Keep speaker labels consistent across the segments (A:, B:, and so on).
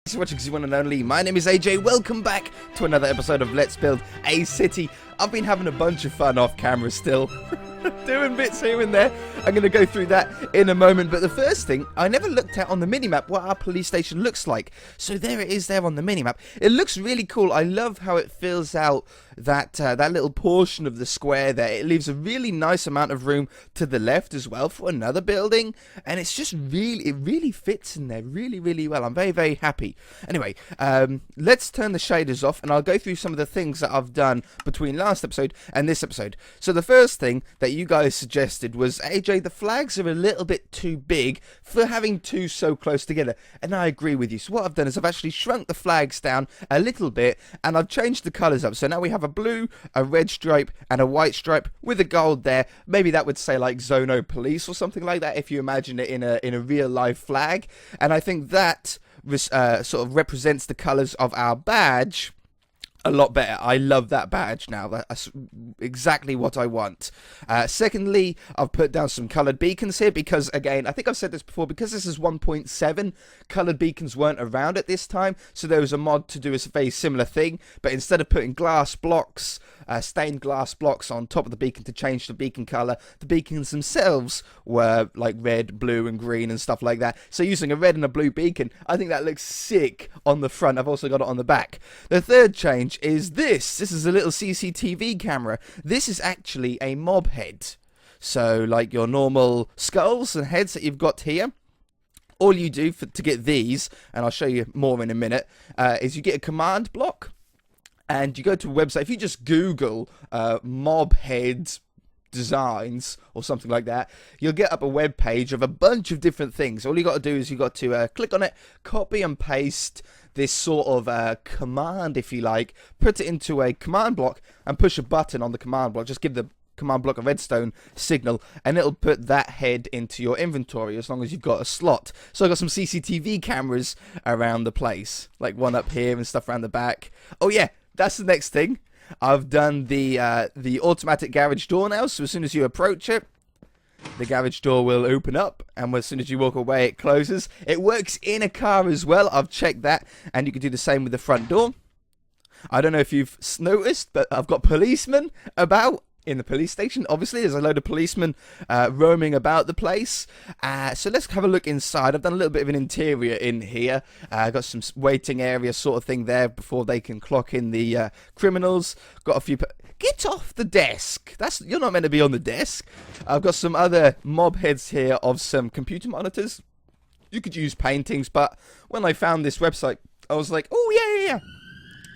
A: Thanks for watching, one and only. My name is AJ. Welcome back to another episode of Let's Build a City. I've been having a bunch of fun off camera still. Doing bits here and there. I'm going to go through that in a moment. But the first thing, I never looked at on the minimap what our police station looks like. So there it is there on the minimap. It looks really cool. I love how it fills out that little portion of the square there. It leaves a really nice amount of room to the left as well for another building. And it's just really, it really fits in there really, really well. I'm very, very happy. Anyway, let's turn the shaders off and I'll go through some of the things that I've done between last episode and this episode. So the first thing that you guys suggested was, AJ, the flags are a little bit too big for having two so close together, and I agree with you. So what I've done is I've actually shrunk the flags down a little bit and I've changed the colours up. So now we have a blue, a red stripe and a white stripe with a gold there. Maybe that would say like Zono Police or something like that if you imagine it in a real life flag. And I think that sort of represents the colours of our badge a lot better. I love that badge now. That's exactly what I want. Secondly, I've put down some coloured beacons here because, again, I think I've said this before, because this is 1.7, coloured beacons weren't around at this time, so there was a mod to do a very similar thing, but instead of putting glass blocks, stained glass blocks on top of the beacon to change the beacon colour, the beacons themselves were like red, blue and green and stuff like that. So using a red and a blue beacon, I think that looks sick on the front. I've also got it on the back. The third change is this. This is a little CCTV camera. This is actually a mob head. So like your normal skulls and heads that you've got here. All you do to get these, and I'll show you more in a minute, is you get a command block. And you go to a website. If you just Google mob head designs or something like that, you'll get up a web page of a bunch of different things. All you got to do is you got to click on it, copy and paste this sort of command, if you like, put it into a command block and push a button on the command block. Just give the command block a redstone signal and it'll put that head into your inventory as long as you've got a slot. So I've got some CCTV cameras around the place, like one up here and stuff around the back. Oh yeah, that's the next thing. I've done the automatic garage door now, so as soon as you approach it, the garage door will open up, and as soon as you walk away, it closes. It works in a car as well. I've checked that, and you can do the same with the front door. I don't know if you've noticed, but I've got policemen about in the police station. Obviously, there's a load of policemen roaming about the place. So let's have a look inside. I've done a little bit of an interior in here. I've got some waiting area sort of thing there before they can clock in the criminals. Got a few... Get off the desk! You're not meant to be on the desk. I've got some other mob heads here of some computer monitors. You could use paintings, but when I found this website, I was like, oh, yeah.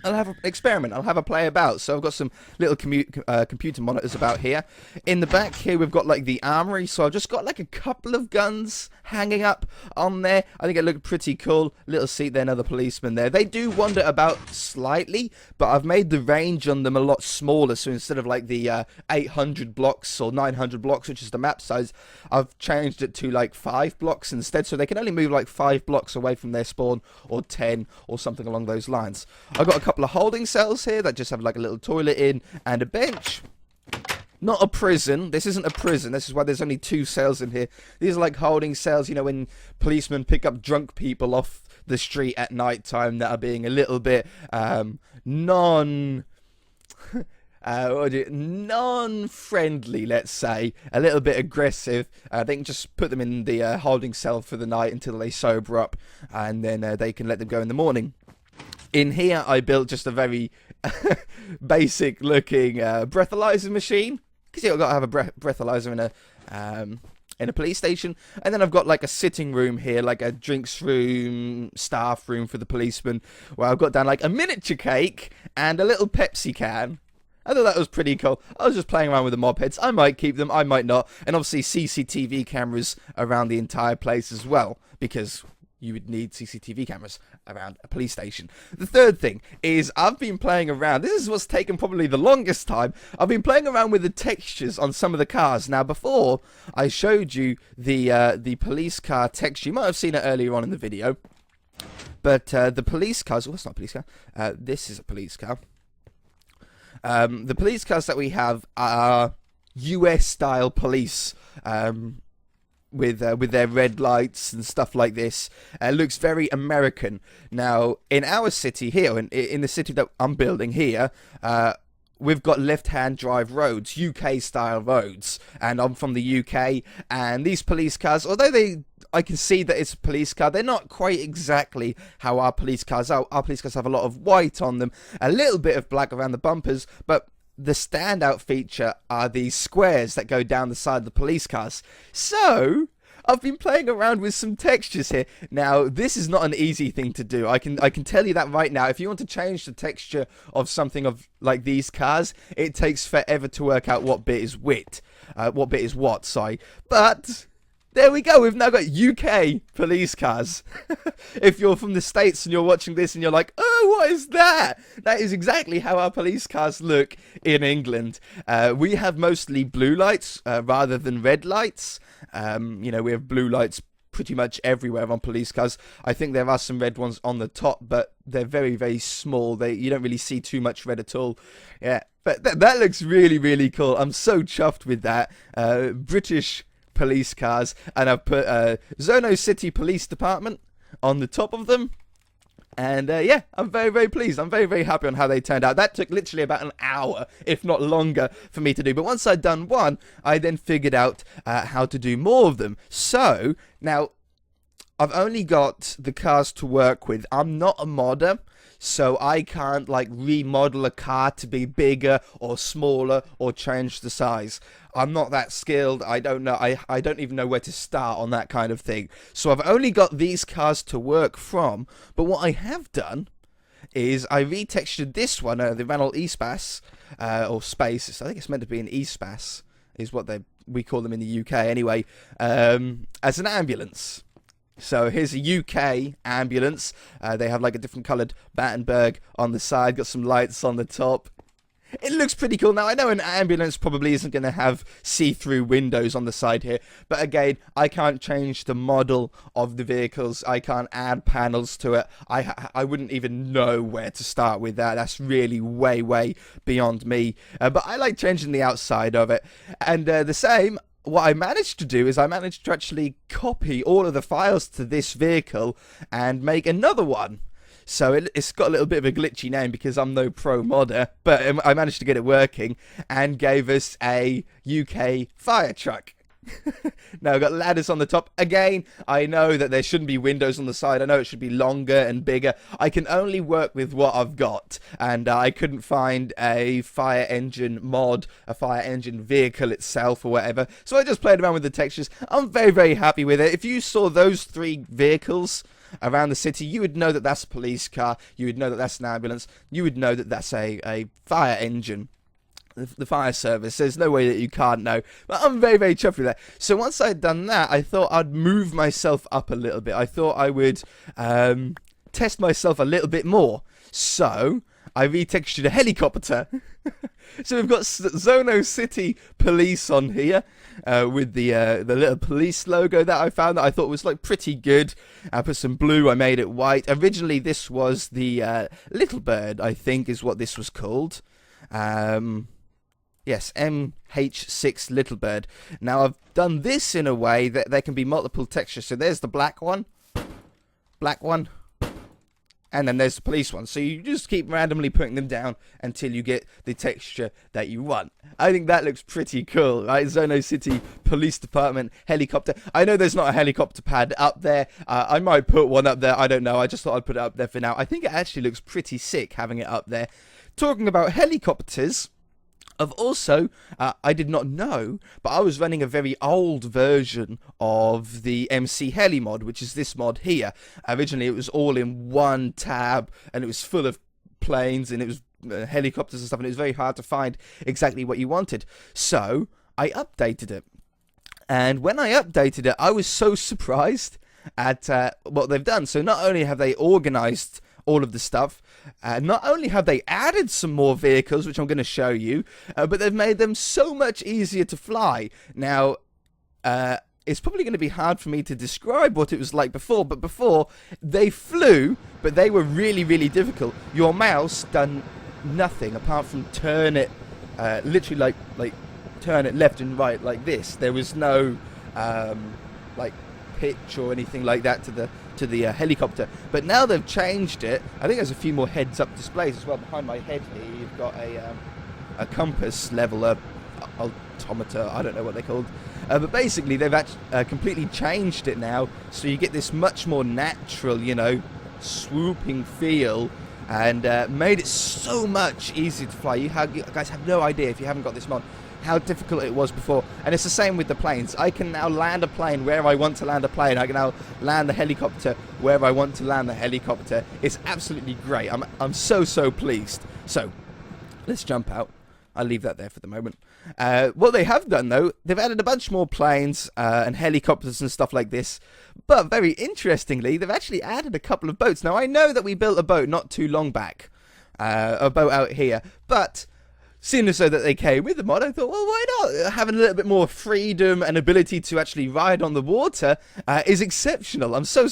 A: I'll have an experiment. I'll have a play about. So I've got some little computer monitors about here. In the back here, we've got like the armory. So I've just got like a couple of guns hanging up on there. I think it looked pretty cool. Little seat there, another policeman there. They do wander about slightly, but I've made the range on them a lot smaller. So instead of like the 800 blocks or 900 blocks, which is the map size, I've changed it to like 5 blocks instead. So they can only move like 5 blocks away from their spawn, or 10 or something along those lines. I've got a couple of holding cells here that just have like a little toilet in and a bench. Not a prison. This isn't a prison. This is why there's only 2 cells in here. These are like holding cells, you know, when policemen pick up drunk people off the street at night time that are being a little bit non-friendly, let's say, a little bit aggressive. They can just put them in the holding cell for the night until they sober up, and then they can let them go in the morning. In here, I built just a very basic looking breathalyzer machine, because you've got to have a breathalyzer in a police station. And then I've got like a sitting room here, like a drinks room, staff room for the policemen, where I've got down like a miniature cake and a little Pepsi can. I thought that was pretty cool. I was just playing around with the mob heads. I might keep them, I might not. And obviously CCTV cameras around the entire place as well, because you would need CCTV cameras around a police station. The third thing is I've been playing around. This is what's taken probably the longest time. I've been playing around with the textures on some of the cars. Now, before I showed you the police car texture, you might have seen it earlier on in the video. But the police cars... Oh, that's not a police car. This is a police car. The police cars that we have are US-style police with their red lights and stuff like this. Looks very American. Now, in our city here, in the city that I'm building here, we've got left-hand drive roads, UK-style roads, and I'm from the UK, and these police cars, although I can see that it's a police car, they're not quite exactly how our police cars are. Our police cars have a lot of white on them, a little bit of black around the bumpers, but the standout feature are these squares that go down the side of the police cars. So I've been playing around with some textures here. Now, this is not an easy thing to do. I can tell you that right now. If you want to change the texture of something like these cars, it takes forever to work out what bit is what, sorry. But there we go. We've now got UK police cars. If you're from the States and you're watching this and you're like, oh, what is that? That is exactly how our police cars look in England. We have mostly blue lights rather than red lights. You know, we have blue lights pretty much everywhere on police cars. I think there are some red ones on the top, but they're very, very small. You don't really see too much red at all. Yeah, but that looks really, really cool. I'm so chuffed with that. British police cars, and I've put Zono City Police Department on the top of them, and yeah, I'm very, very pleased. I'm very, very happy on how they turned out. That took literally about an hour, if not longer, for me to do, but once I'd done one, I then figured out how to do more of them. So now I've only got the cars to work with. I'm not a modder, so I can't like remodel a car to be bigger or smaller or change the size. I'm not that skilled. I don't know. I don't even know where to start on that kind of thing. So I've only got these cars to work from. But what I have done is I retextured this one, the Renault Espace, or Space. I think it's meant to be an Espace, is what we call them in the UK anyway, as an ambulance. So here's a UK ambulance. They have like a different coloured Battenberg on the side, got some lights on the top. It looks pretty cool. Now, I know an ambulance probably isn't going to have see-through windows on the side here, but again, I can't change the model of the vehicles. I can't add panels to it. I wouldn't even know where to start with that. That's really way, way beyond me. But I like changing the outside of it. And the same, what I managed to do is I managed to actually copy all of the files to this vehicle and make another one. So it's got a little bit of a glitchy name because I'm no pro modder, but I managed to get it working and gave us a UK fire truck. Now I've got ladders on the top. Again, I know that there shouldn't be windows on the side. I know it should be longer and bigger. I can only work with what I've got, and I couldn't find a fire engine mod, a fire engine vehicle itself or whatever. So I just played around with the textures. I'm very, very happy with it. If you saw those three vehicles around the city, you would know that that's a police car, you would know that that's an ambulance, you would know that that's a fire engine, the fire service. There's no way that you can't know, but I'm very, very chuffed with that. So once I'd done that, I thought I'd move myself up a little bit. I thought I would test myself a little bit more, so I retextured a helicopter. So we've got Zono City Police on here with the little police logo that I found that I thought was like pretty good. I put some blue, I made it white. Originally this was the Little Bird, I think is what this was called. Yes, MH6 Little Bird. Now I've done this in a way that there can be multiple textures. So there's the black one, and then there's the police one. So you just keep randomly putting them down until you get the texture that you want. I think that looks pretty cool, right? Zono City Police Department helicopter. I know there's not a helicopter pad up there. I might put one up there. I don't know. I just thought I'd put it up there for now. I think it actually looks pretty sick having it up there. Talking about helicopters, I've also, I did not know, but I was running a very old version of the MCHeli mod, which is this mod here. Originally, it was all in one tab, and it was full of planes, and it was helicopters and stuff, and it was very hard to find exactly what you wanted. So, I updated it. And when I updated it, I was so surprised at what they've done. So, not only have they organized all of the stuff, not only have they added some more vehicles, which I'm going to show you, but they've made them so much easier to fly. Now, it's probably going to be hard for me to describe what it was like before, but before they flew, but they were really, really difficult. Your mouse done nothing apart from turn it, literally like turn it left and right like this. There was no like pitch or anything like that to the helicopter. But now they've changed it. I think there's a few more heads-up displays as well. Behind my head here, you've got a compass leveler, altimeter, I don't know what they're called. But basically, they've actually completely changed it now, so you get this much more natural, you know, swooping feel, and made it so much easier to fly. You guys have no idea, if you haven't got this mod, how difficult it was before. And it's the same with the planes. I can now land a plane where I want to land a plane. I can now land the helicopter where I want to land the helicopter. It's absolutely great. I'm so pleased. So let's jump out. I'll leave that there for the moment. What they have done, though, they've added a bunch more planes and helicopters and stuff like this. But very interestingly, they've actually added a couple of boats. Now, I know that we built a boat not too long back, a boat out here. But seeing as though that they came with the mod, I thought, well, why not? Having a little bit more freedom and ability to actually ride on the water is exceptional. I'm so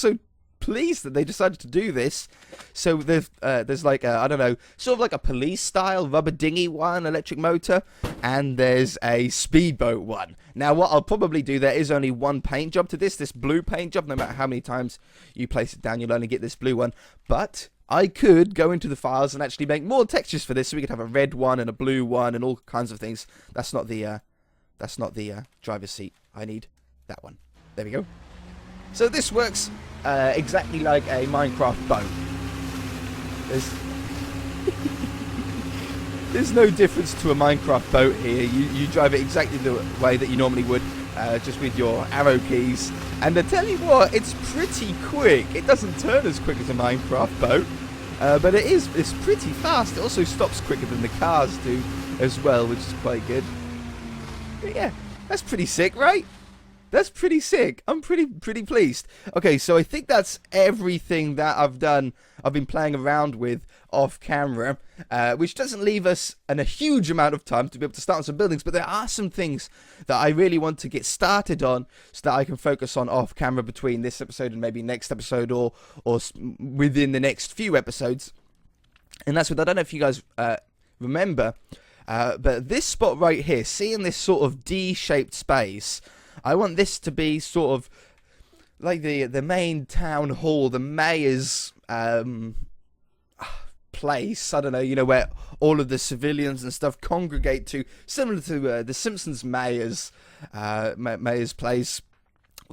A: pleased that they decided to do this. So there's like I don't know, sort of like a police style rubber dinghy one, electric motor, and there's a speedboat one. Now what I'll probably do, there is only one paint job to this blue paint job. No matter how many times you place it down, you'll only get this blue one. But I could go into the files and actually make more textures for this, so we could have a red one and a blue one and all kinds of things. That's not the driver's seat. I need that one. There we go. So this works exactly like a Minecraft boat. There's no difference to a Minecraft boat here. You drive it exactly the way that you normally would, just with your arrow keys. And I tell you what, it's pretty quick. It doesn't turn as quick as a Minecraft boat, but it's pretty fast. It also stops quicker than the cars do as well, which is quite good. But yeah, that's pretty sick, right? That's pretty sick. I'm pretty pleased. Okay, so I think that's everything that I've done. I've been playing around with off camera, which doesn't leave us a huge amount of time to be able to start on some buildings. But there are some things that I really want to get started on, so that I can focus on off camera between this episode and maybe next episode, or within the next few episodes. And that's what I don't know if you guys remember, but this spot right here, seeing this sort of D-shaped space, I want this to be sort of like the main town hall, the mayor's place. I don't know, you know, where all of the civilians and stuff congregate to, similar to the Simpsons mayor's place,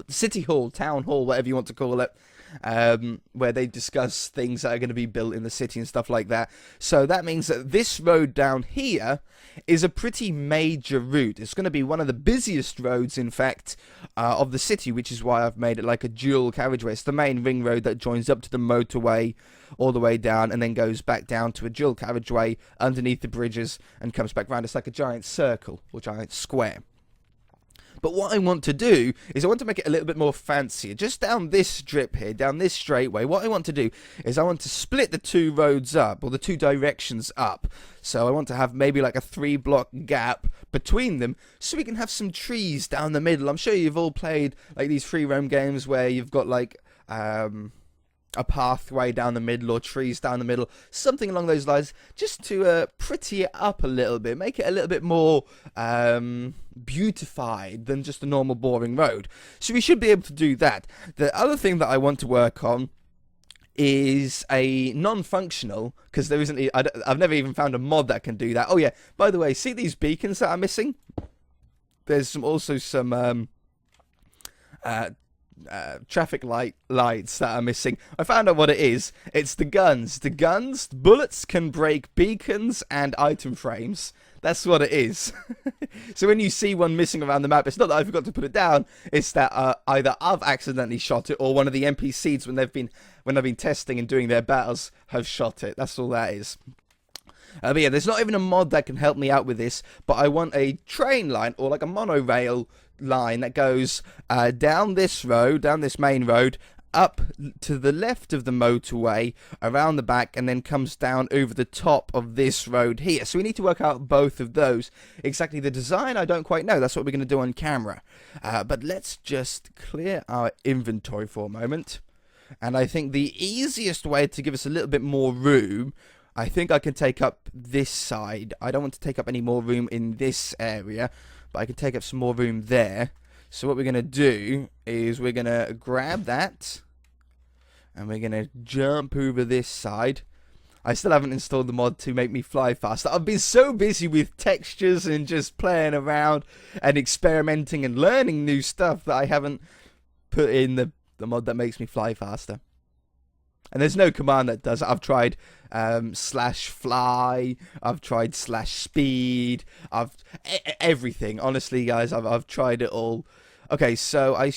A: city hall, town hall, whatever you want to call it. Where they discuss things that are going to be built in the city and stuff like that. So that means that this road down here is a pretty major route. It's going to be one of the busiest roads, in fact, of the city, which is why I've made it like a dual carriageway. It's the main ring road that joins up to the motorway all the way down and then goes back down to a dual carriageway underneath the bridges and comes back round. It's like a giant circle or giant square. But what I want to do is I want to make it a little bit more fancier. Just down this strip here, down this straightway, what I want to do is I want to split the two roads up, or the two directions up. So I want to have maybe like a 3-block gap between them, so we can have some trees down the middle. I'm sure you've all played like these free roam games where you've got like a pathway down the middle or trees down the middle, something along those lines, just to pretty it up a little bit, make it a little bit more beautified than just a normal boring road. So we should be able to do that. The other thing that I want to work on is a non-functional, because there isn't, I've never even found a mod that can do that. Oh yeah, by the way, see these beacons that are missing? There's also some traffic lights that are missing. I found out what it is. It's the guns. Bullets can break beacons and item frames. That's what it is. So when you see one missing around the map, it's not that I forgot to put it down. It's that either I've accidentally shot it, or one of the NPCs when they've been testing and doing their battles have shot it. That's all that is. But yeah, there's not even a mod that can help me out with this, but I want a train line, or like a monorail line that goes down this road, down this main road, up to the left of the motorway, around the back, and then comes down over the top of this road here. So we need to work out both of those. Exactly the design, I don't quite know. That's what we're going to do on camera. But let's just clear our inventory for a moment. And I think the easiest way to give us a little bit more room, I think I can take up this side. I don't want to take up any more room in this area, but I can take up some more room there. So what we're going to do is we're going to grab that. And we're going to jump over this side. I still haven't installed the mod to make me fly faster. I've been so busy with textures and just playing around and experimenting and learning new stuff that I haven't put in the mod that makes me fly faster. And there's no command that does it. I've tried /fly, I've tried /speed, everything. Honestly, guys, I've tried it all. Okay, so I'm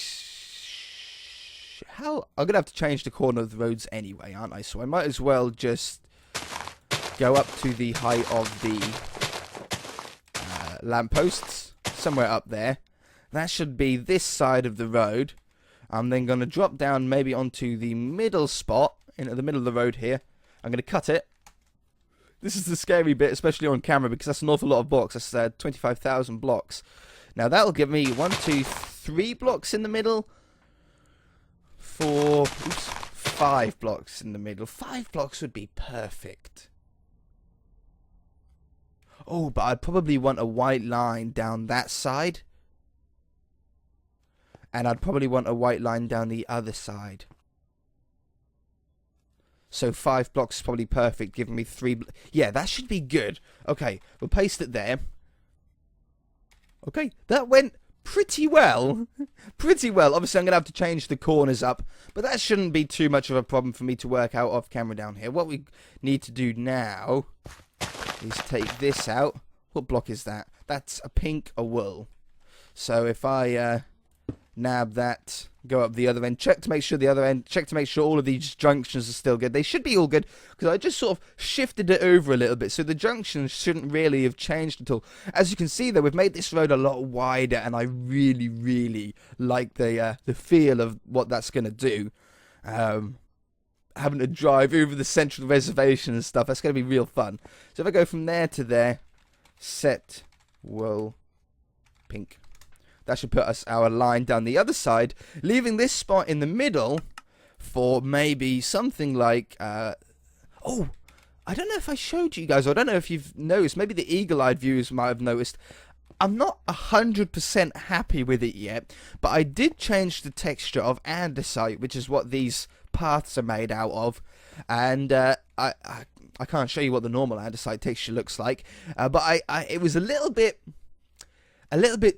A: gonna have to change the corner of the roads anyway, aren't I? So I might as well just go up to the height of the lampposts, somewhere up there. That should be this side of the road. I'm then going to drop down maybe onto the middle spot, into the middle of the road here. I'm going to cut it. This is the scary bit, especially on camera, because that's an awful lot of blocks. That's 25,000 blocks. Now that'll give me 1, 2, 3 blocks in the middle. 5 blocks in the middle. 5 blocks would be perfect. Oh, but I'd probably want a white line down that side. And I'd probably want a white line down the other side. So 5 blocks is probably perfect, giving me 3... Yeah, that should be good. Okay, we'll paste it there. Okay, that went pretty well. Pretty well. Obviously, I'm going to have to change the corners up. But that shouldn't be too much of a problem for me to work out off camera down here. What we need to do now is take this out. What block is that? That's a pink, a wool. So if I nab that, go up the other end, check to make sure all of these junctions are still good. They should be all good, because I just sort of shifted it over a little bit, so the junctions shouldn't really have changed at all. As you can see, though, we've made this road a lot wider, and I really, really like the feel of what that's going to do. Having to drive over the central reservation and stuff, that's going to be real fun. So if I go from there to there, set wool pink. That should put us our line down the other side, leaving this spot in the middle for maybe something like... oh, I don't know if I showed you guys, or I don't know if you've noticed. Maybe the eagle-eyed viewers might have noticed. I'm not 100% happy with it yet, but I did change the texture of andesite, which is what these paths are made out of. And I can't show you what the normal andesite texture looks like, but it was a little bit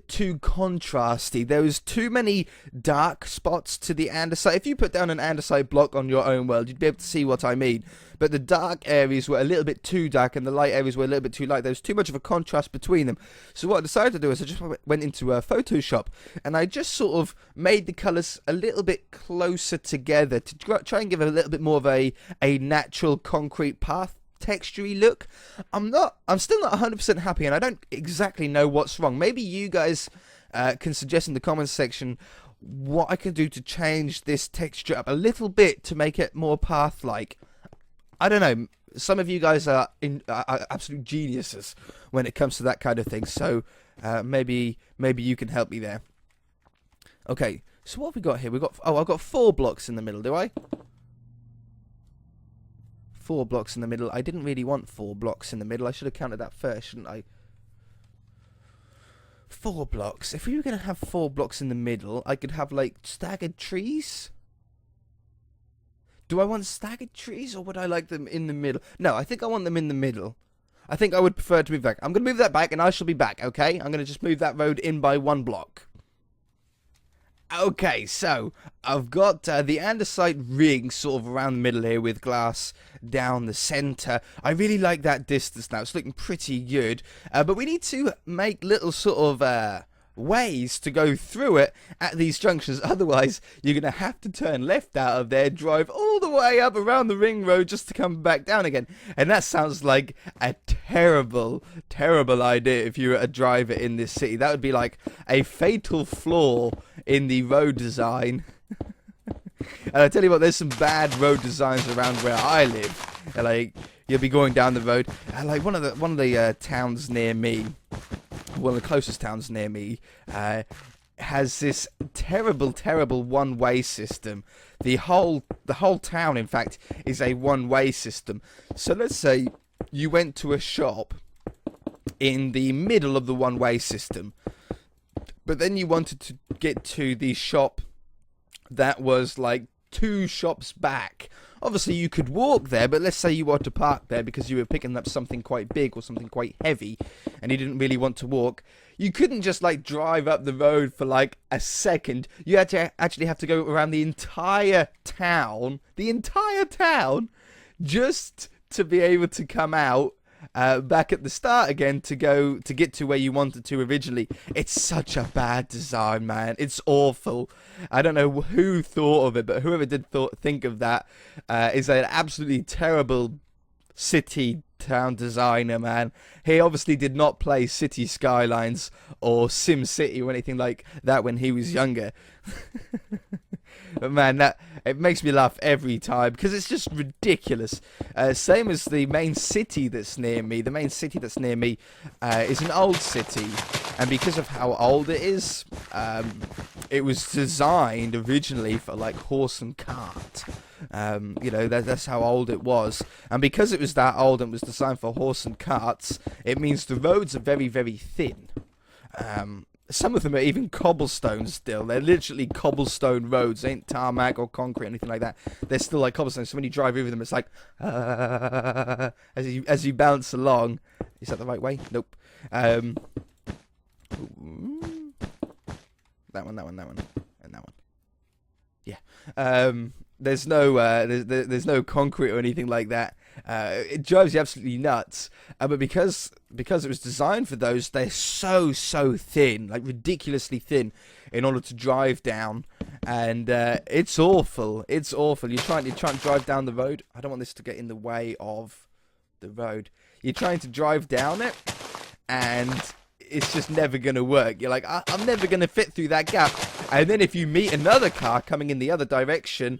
A: too contrasty. There was too many dark spots to the andesite. If you put down an andesite block on your own world, you'd be able to see what I mean. But the dark areas were a little bit too dark, and the light areas were a little bit too light. There was too much of a contrast between them. So what I decided to do is I just went into Photoshop, and I just sort of made the colours a little bit closer together to try and give it a little bit more of a natural concrete path textury look. I'm still not 100% happy, and I don't exactly know what's wrong. Maybe you guys can suggest in the comments section what I can do to change this texture up a little bit to make it more path-like. I don't know. Some of you guys are absolute geniuses when it comes to that kind of thing, so maybe you can help me there. Okay, so what have we got here? I've got 4 blocks in the middle, do I? 4 blocks in the middle. I didn't really want 4 blocks in the middle. I should have counted that first, shouldn't I? 4 blocks. If we were going to have 4 blocks in the middle, I could have, like, staggered trees. Do I want staggered trees, or would I like them in the middle? No, I think I want them in the middle. I think I would prefer to move back. I'm going to move that back, and I shall be back, okay? I'm going to just move that road in by 1 block. Okay, so I've got the andesite ring sort of around the middle here with glass down the center. I really like that distance now. It's looking pretty good. But we need to make little sort of ways to go through it at these junctions. Otherwise, you're going to have to turn left out of there, drive all the way up around the ring road just to come back down again. And that sounds like a terrible, terrible idea if you were a driver in this city. That would be like a fatal flaw in the road design. And I tell you what, there's some bad road designs around where I live. Like, you'll be going down the road, like one of the towns near me, one of the closest towns near me, has this terrible, terrible one-way system. The whole town, in fact, is a one-way system. So let's say you went to a shop in the middle of the one-way system. But then you wanted to get to the shop that was like 2 shops back. Obviously you could walk there, but let's say you wanted to park there because you were picking up something quite big or something quite heavy and you didn't really want to walk. You couldn't just like drive up the road for like a second. You had to actually have to go around the entire town, just to be able to come out back at the start again to get to where you wanted to originally. It's such a bad design, man. It's awful. I don't know who thought of it, but whoever did think of that is an absolutely terrible city town designer, man. He obviously did not play City Skylines or Sim City or anything like that when he was younger. But man, it makes me laugh every time because it's just ridiculous. Same as the main city that's near me. The main city that's near me is an old city, and because of how old it is, it was designed originally for like horse and cart. You know, that's how old it was, and because it was that old and was designed for horse and carts, it means the roads are very, very thin. Some of them are even cobblestone still. They're literally cobblestone roads. They ain't tarmac or concrete or anything like that. They're still like cobblestone. So when you drive over them, it's like as you bounce along. Is that the right way? Nope. That one, and that one. Yeah. There's no concrete or anything like that. It drives you absolutely nuts. But because it was designed for those, they're so thin, like ridiculously thin, in order to drive down. And it's awful. It's awful. You're trying to drive down the road. I don't want this to get in the way of the road. You're trying to drive down it, and it's just never going to work. You're like, I'm never going to fit through that gap. And then if you meet another car coming in the other direction,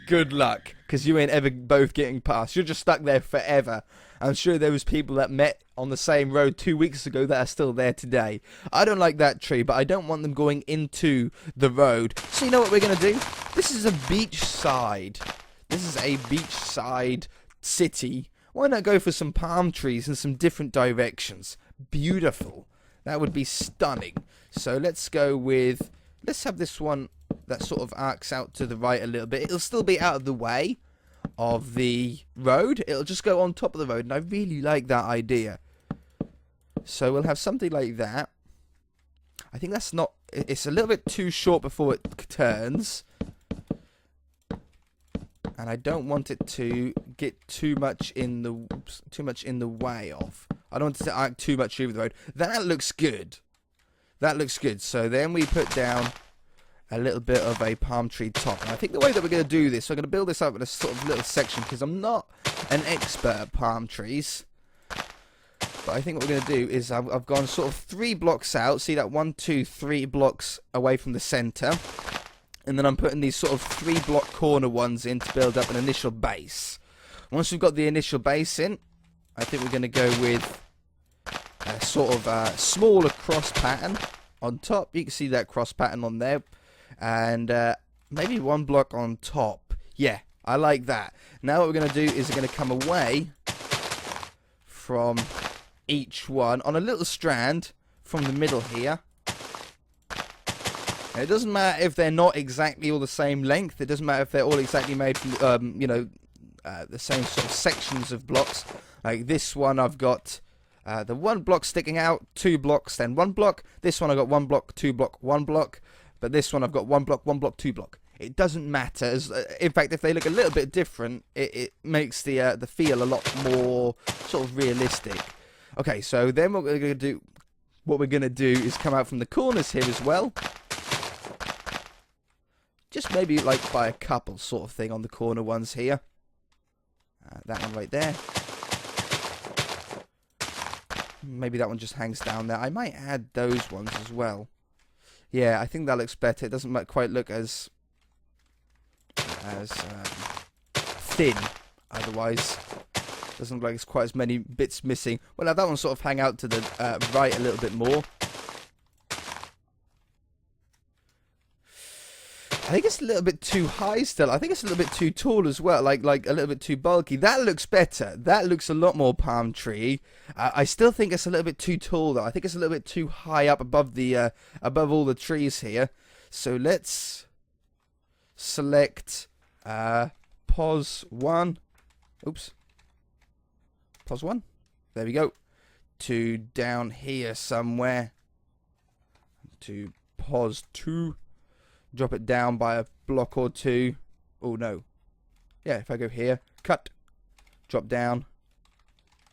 A: good luck, because you ain't ever both getting past. You're just stuck there forever. I'm sure there was people that met on the same road 2 weeks ago that are still there today. I don't like that tree, but I don't want them going into the road. So you know what we're going to do? This is a beachside. This is a beachside city. Why not go for some palm trees in some different directions? Beautiful. That would be stunning. So let's go with... Let's have this one that sort of arcs out to the right a little bit. It'll still be out of the way of the road. It'll just go on top of the road, and I really like that idea. So we'll have something like that. I think that's not... It's a little bit too short before it turns. And I don't want it to get too much in the way of. I don't want it to arc too much over the road. That looks good. That looks good. So then we put down a little bit of a palm tree top. And I think the way that we're going to do this, we're going to build this up in a sort of little section, because I'm not an expert at palm trees. But I think what we're going to do is I've gone sort of 3 blocks out. See that 1, 2, 3 blocks away from the center. And then I'm putting these sort of 3 block corner ones in to build up an initial base. Once we've got the initial base in, I think we're going to go with a sort of smaller cross pattern on top. You can see that cross pattern on there. And maybe 1 block on top. Yeah, I like that. Now what we're going to do is we're going to come away from each one on a little strand from the middle here. And it doesn't matter if they're not exactly all the same length. It doesn't matter if they're all exactly made from, you know, the same sort of sections of blocks. Like this one, I've got the 1 block sticking out, 2 blocks, then 1 block. This one I've got 1 block, 2 block, 1 block. But this one I've got 1 block, 1 block, 2 block. It doesn't matter. In fact, if they look a little bit different, it makes the feel a lot more sort of realistic. Okay, so then what we're going to do is come out from the corners here as well. Just maybe like by a couple sort of thing on the corner ones here. That one right there. Maybe that one just hangs down there. I might add those ones as well. Yeah, I think that looks better. It doesn't quite look as thin. Otherwise, doesn't look like it's quite as many bits missing. Well, now that one sort of hang out to the right a little bit more. I think it's a little bit too high still. I think it's a little bit too tall as well, like a little bit too bulky. That looks better. That looks a lot more palm tree. I still think it's a little bit too tall though. I think it's a little bit too high up above the above all the trees here. So let's select pos 1. Oops. Pos 1. There we go. To down here somewhere. To pos 2. Drop it down by a block or 2. Oh no. Yeah, if I go here, cut, drop down,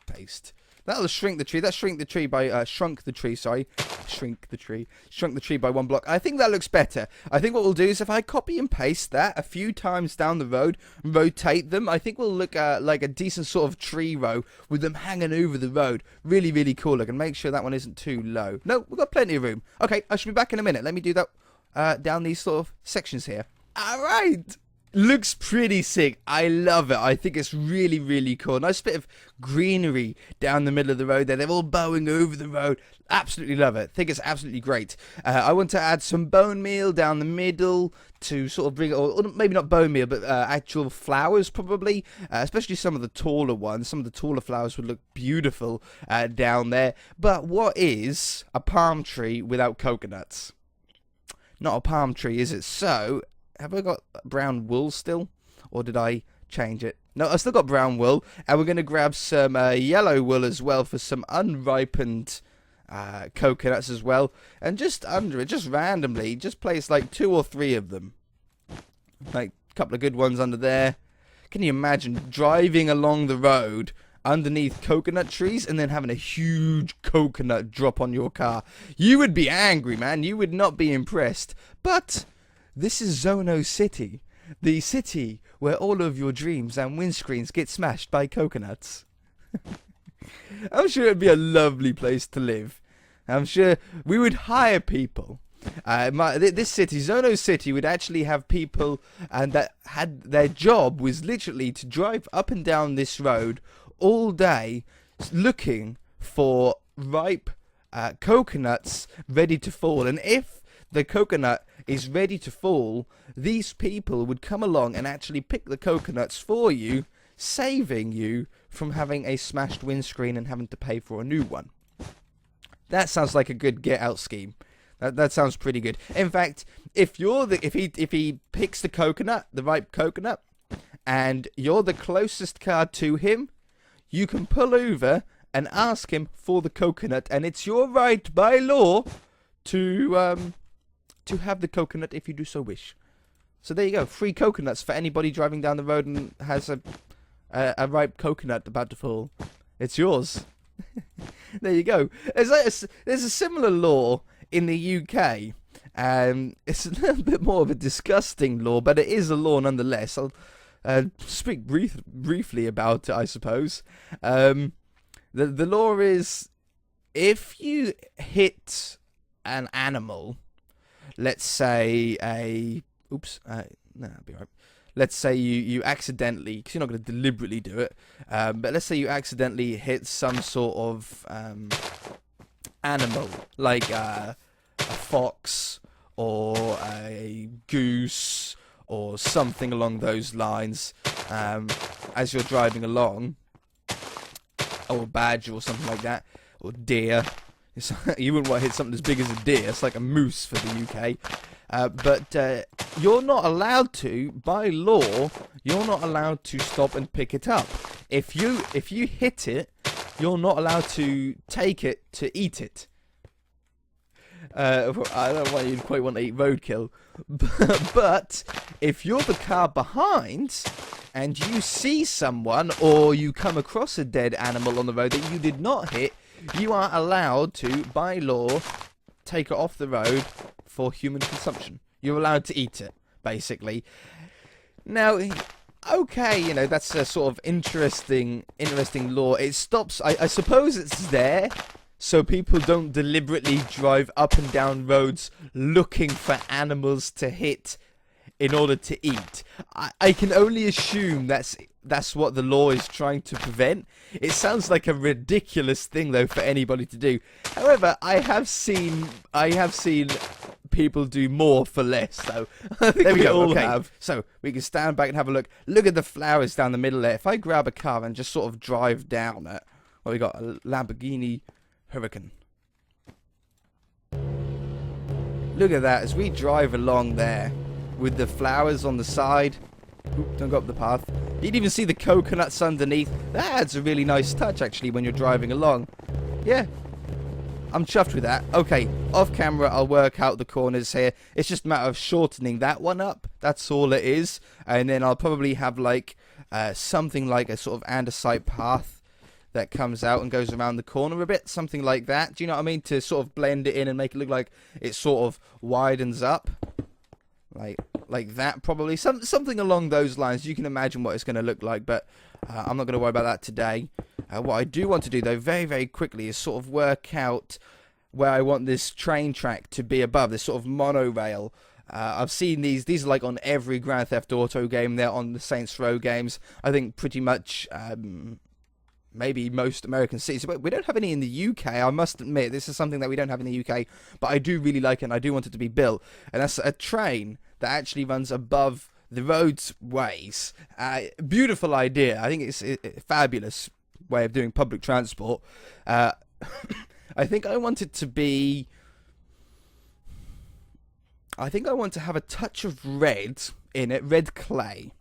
A: paste. That'll shrink the tree. That shrunk the tree by shrunk the tree by 1 block. I think that looks better. I think what we'll do is if I copy and paste that a few times down the road, rotate them, I think we'll look like a decent sort of tree row with them hanging over the road. Really, really cool. Look, and make sure that one isn't too low. No, we've got plenty of room. Okay, I should be back in a minute. Let me do that down these sort of sections here. All right. Looks pretty sick. I love it. I think it's really, really cool. Nice bit of greenery down the middle of the road there. They're all bowing over the road. Absolutely love it. Think it's absolutely great. I want to add some bone meal down the middle to sort of bring, or maybe not bone meal, but actual flowers probably, especially some of the taller ones. Some of the taller flowers would look beautiful down there. But what is a palm tree without coconuts? Not a palm tree, is it? So, have I got brown wool still? Or did I change it? No, I still got brown wool. And we're going to grab some yellow wool as well for some unripened coconuts as well. And just under it, just randomly, just place like 2 or 3 of them. Like a couple of good ones under there. Can you imagine driving along the road underneath coconut trees and then having a huge coconut drop on your car? You would be angry, man. You would not be impressed. But this is Zono City, the city where all of your dreams and windscreens get smashed by coconuts. I'm sure it'd be a lovely place to live. I'm sure we would hire people. This city, Zono City, would actually have people and that had their job was literally to drive up and down this road all day looking for ripe coconuts ready to fall. And if the coconut is ready to fall, these people would come along and actually pick the coconuts for you, saving you from having a smashed windscreen and having to pay for a new one. That sounds like a good get out scheme. That sounds pretty good. In fact, if he picks the coconut, the ripe coconut, and you're the closest car to him, you can pull over and ask him for the coconut, and it's your right by law to have the coconut if you do so wish. So there you go, free coconuts for anybody driving down the road and has a ripe coconut about to fall. It's yours. There you go. There's a similar law in the UK. It's a little bit more of a disgusting law, but it is a law nonetheless. I'll speak briefly about it, I suppose. The law is, if you hit an animal, let's say no, that'll be right. Let's say you accidentally, because you're not going to deliberately do it, but let's say you accidentally hit some sort of animal, like a fox or a goose or something along those lines, as you're driving along, or a badger or something like that, or deer. You wouldn't want to hit something as big as a deer. It's like a moose for the UK. But you're not allowed to, by law, you're not allowed to stop and pick it up. If you hit it, you're not allowed to take it to eat it. I don't know why you'd quite want to eat roadkill. But if you're the car behind and you see someone or you come across a dead animal on the road that you did not hit, you are allowed to, by law, take it off the road for human consumption. You're allowed to eat it, basically. Now, okay, that's a sort of interesting law. It stops, I suppose it's there so people don't deliberately drive up and down roads looking for animals to hit in order to eat. I can only assume that's what the law is trying to prevent. It sounds like a ridiculous thing though for anybody to do. However, I have seen people do more for less. So I think we all have. So we can stand back and have a look. Look at the flowers down the middle there. If I grab a car and just sort of drive down it, well, we got a Lamborghini Huracan. Look at that as we drive along there with the flowers on the side. Oop, don't go up the path. You can even see the coconuts underneath. That adds a really nice touch, actually, when you're driving along. Yeah, I'm chuffed with that. Okay, off camera, I'll work out the corners here. It's just a matter of shortening that one up. That's all it is. And then I'll probably have, like, something like a sort of andesite path that comes out and goes around the corner a bit. Something like that. Do you know what I mean? To sort of blend it in and make it look like it sort of widens up. Like that, probably. Something along those lines. You can imagine what it's going to look like, but I'm not going to worry about that today. What I do want to do, though, very, very quickly, is sort of work out where I want this train track to be above, this sort of monorail. I've seen these. These are like on every Grand Theft Auto game. They're on the Saints Row games. I think pretty much maybe most American cities. But we don't have any in the UK, I must admit. This is something that we don't have in the UK, but I do really like it, and I do want it to be built. And that's a train that actually runs above the roadways. Beautiful idea. I think it's a fabulous way of doing public transport. I think I want it to be... I think I want to have a touch of red in it. Red clay.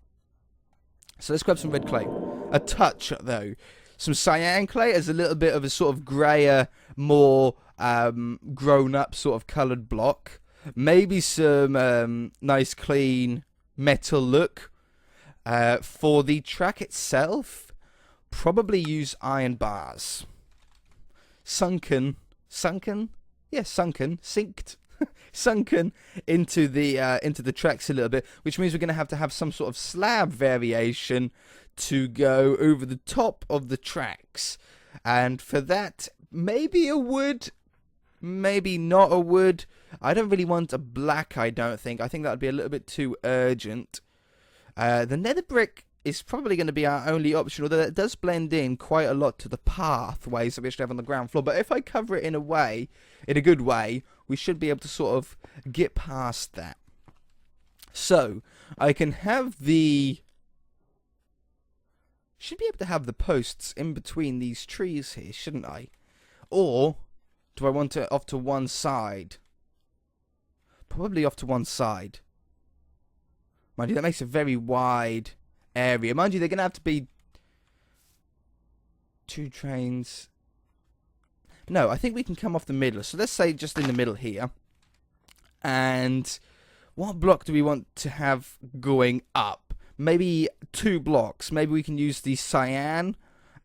A: So let's grab some red clay. A touch, though. Some cyan clay as a little bit of a sort of grayer, more grown-up sort of coloured block. Maybe some nice, clean metal look. For the track itself, probably use iron bars. Sunken, yeah, sinked, sunken into the tracks a little bit, which means we're going to have some sort of slab variation to go over the top of the tracks. And for that, maybe a wood, maybe not a wood. I don't really want a black, I don't think. I think that would be a little bit too urgent. The nether brick is probably going to be our only option, although it does blend in quite a lot to the pathways that we actually have on the ground floor. But if I cover it in a good way, we should be able to sort of get past that. So I can have should be able to have the posts in between these trees here, shouldn't I? Or do I want it off to one side? Probably off to one side. Mind you, that makes a very wide area. Mind you, they're going to have to be 2 trains. No, I think we can come off the middle. So let's say just in the middle here. And what block do we want to have going up? Maybe 2 blocks. Maybe we can use the cyan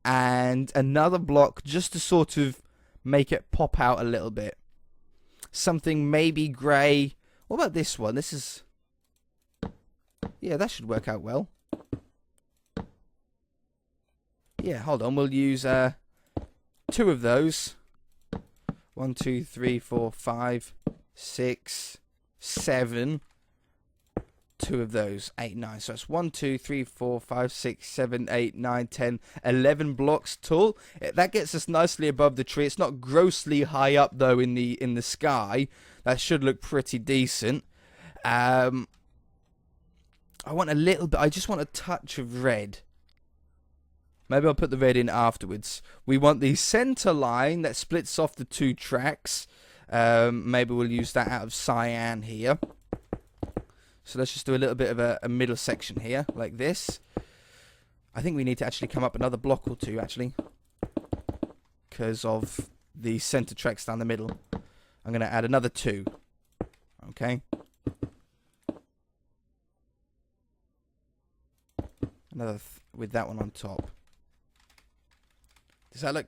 A: and another block just to sort of make it pop out a little bit. Something maybe grey. What about this one? This is... yeah, that should work out well. Yeah, hold on. We'll use 2 of those. 1, 2, 3, 4, 5, 6, 7. 2 of those. 8, 9. So it's 1, 2, 3, 4, 5, 6, 7, 8, 9, 10, 11 blocks tall. That gets us nicely above the tree. It's not grossly high up though in the sky. That should look pretty decent. I want a little bit. I just want a touch of red. Maybe I'll put the red in afterwards. We want the center line that splits off the 2 tracks. Maybe we'll use that out of cyan here. So let's just do a little bit of a middle section here, like this. I think we need to actually come up another block or 2, actually. Because of the center tracks down the middle. I'm going to add another 2. Okay. Another with that one on top. Does that look...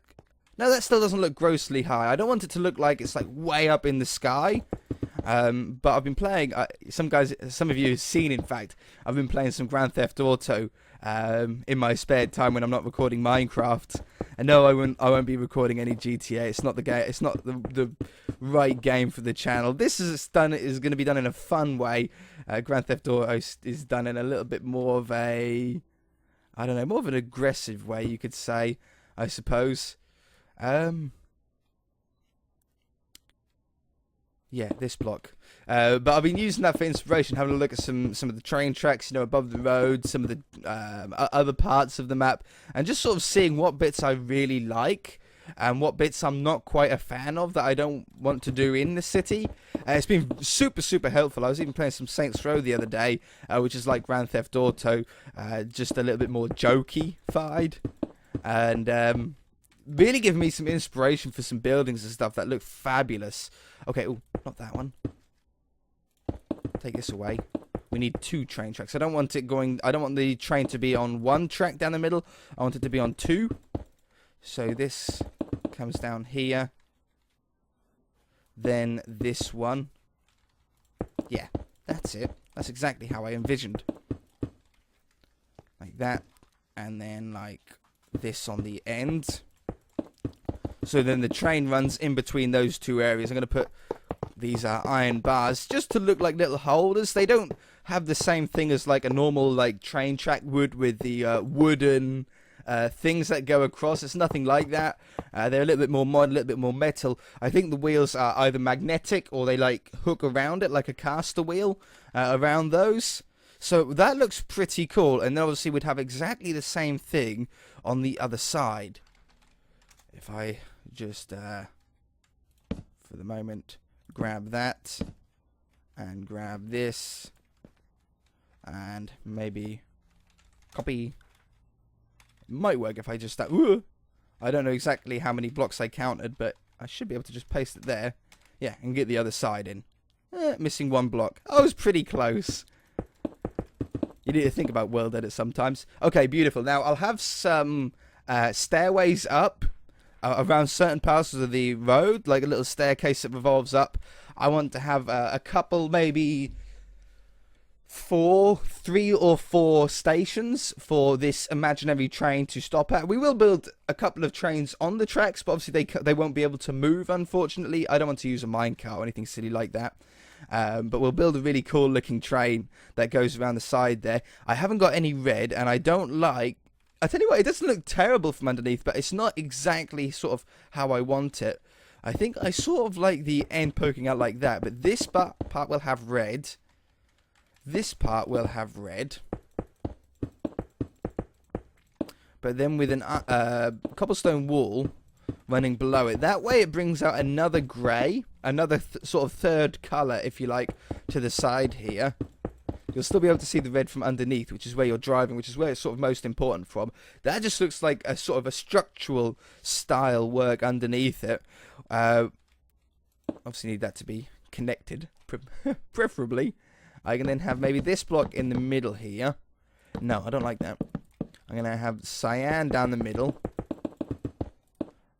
A: no, that still doesn't look grossly high. I don't want it to look like it's like way up in the sky. But I've been playing, some of you have seen, in fact, I've been playing some Grand Theft Auto in my spare time when I'm not recording Minecraft. And no, I won't be recording any GTA. It's not the game. It's not the right game for the channel. This is going to be done in a fun way. Grand Theft Auto is done in a little bit more of a, I don't know, more of an aggressive way, you could say, I suppose. Yeah, this block. But I've been using that for inspiration, having a look at some of the train tracks, you know, above the road, some of the other parts of the map, and just sort of seeing what bits I really like and what bits I'm not quite a fan of that I don't want to do in the city. It's been super helpful. I was even playing some Saints Row the other day, which is like Grand Theft Auto, just a little bit more jokey-fied, and really giving me some inspiration for some buildings and stuff that look fabulous. Okay, oh, not that one. Take this away. We need 2 train tracks. I don't want the train to be on 1 track down the middle. I want it to be on 2. So this comes down here. Then this one. Yeah, that's it. That's exactly how I envisioned. Like that. And then like this on the end. So then the train runs in between those 2 areas. I'm going to put these iron bars just to look like little holders. They don't have the same thing as like a normal like train track would with the wooden things that go across. It's nothing like that. They're a little bit more modern, a little bit more metal. I think the wheels are either magnetic or they like hook around it like a caster wheel around those. So that looks pretty cool. And then obviously we'd have exactly the same thing on the other side. If I just, for the moment, grab that and grab this and maybe copy. It might work if I just I don't know exactly how many blocks I counted, but I should be able to just paste it there. Yeah, and get the other side in. Missing 1 block. I was pretty close. You need to think about world edit sometimes. Okay, beautiful. Now I'll have some stairways up around certain parts of the road, like a little staircase that revolves up. I want to have a couple, maybe 3 or 4 stations for this imaginary train to stop at. We will build a couple of trains on the tracks, but obviously they won't be able to move, unfortunately. I don't want to use a minecart or anything silly like that. But we'll build a really cool looking train that goes around the side there. I haven't got any red, and I don't like... I tell you what, it doesn't look terrible from underneath, but it's not exactly sort of how I want it. I think I sort of like the end poking out like that, but this part will have red. This part will have red. But then with a cobblestone wall running below it. That way it brings out another grey, another sort of third colour, if you like, to the side here. You'll still be able to see the red from underneath, which is where you're driving, which is where it's sort of most important from. That just looks like a sort of a structural style work underneath it. Obviously need that to be connected, preferably. I can then have maybe this block in the middle here. No, I don't like that. I'm going to have cyan down the middle.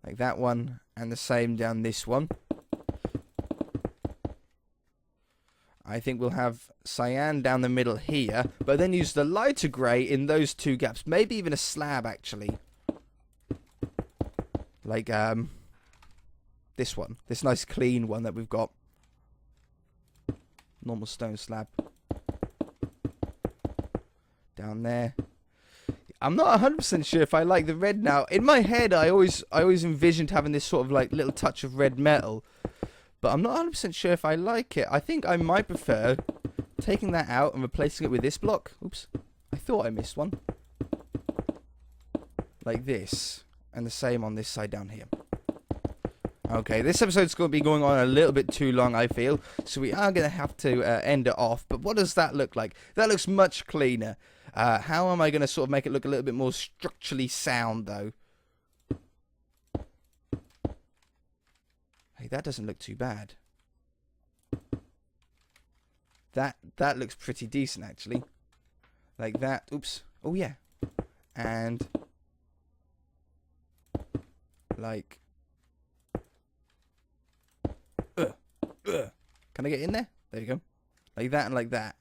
A: Like that one, and the same down this one. I think we'll have cyan down the middle here, but then use the lighter grey in those 2 gaps. Maybe even a slab, actually. Like, this one. This nice clean one that we've got. Normal stone slab. Down there. I'm not 100% sure if I like the red now. In my head, I always envisioned having this sort of like little touch of red metal. But I'm not 100% sure if I like it. I think I might prefer taking that out and replacing it with this block. Oops. I thought I missed one. Like this. And the same on this side down here. Okay, this episode's going to be going on a little bit too long, I feel. So we are going to have to end it off. But what does that look like? That looks much cleaner. How am I going to sort of make it look a little bit more structurally sound, though? Hey, that doesn't look too bad. That looks pretty decent, actually. Like that. Oops. Oh, yeah. And... like... Can I get in there? There you go. Like that and like that.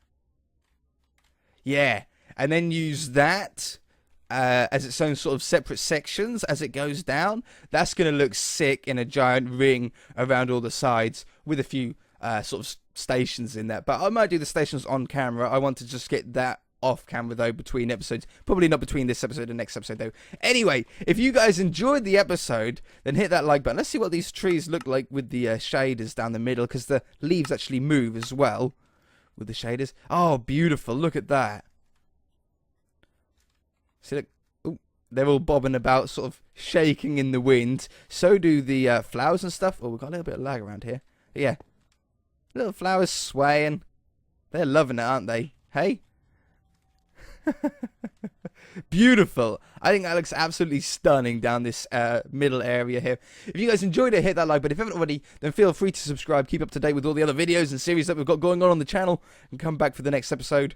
A: Yeah. And then use that as its own sort of separate sections as it goes down. That's going to look sick in a giant ring around all the sides with a few sort of stations in there. But I might do the stations on camera. I want to just get that off camera though between episodes. Probably not between this episode and next episode though. Anyway, if you guys enjoyed the episode, then hit that like button. Let's see what these trees look like with the shaders down the middle, because the leaves actually move as well with the shaders. Oh, beautiful. Look at that. See, look. Ooh, they're all bobbing about, sort of shaking in the wind. So do the flowers and stuff. Oh, we've got a little bit of lag around here. But yeah. Little flowers swaying. They're loving it, aren't they? Hey? Beautiful. I think that looks absolutely stunning down this middle area here. If you guys enjoyed it, hit that like button. If you haven't already, then feel free to subscribe. Keep up to date with all the other videos and series that we've got going on the channel, and come back for the next episode.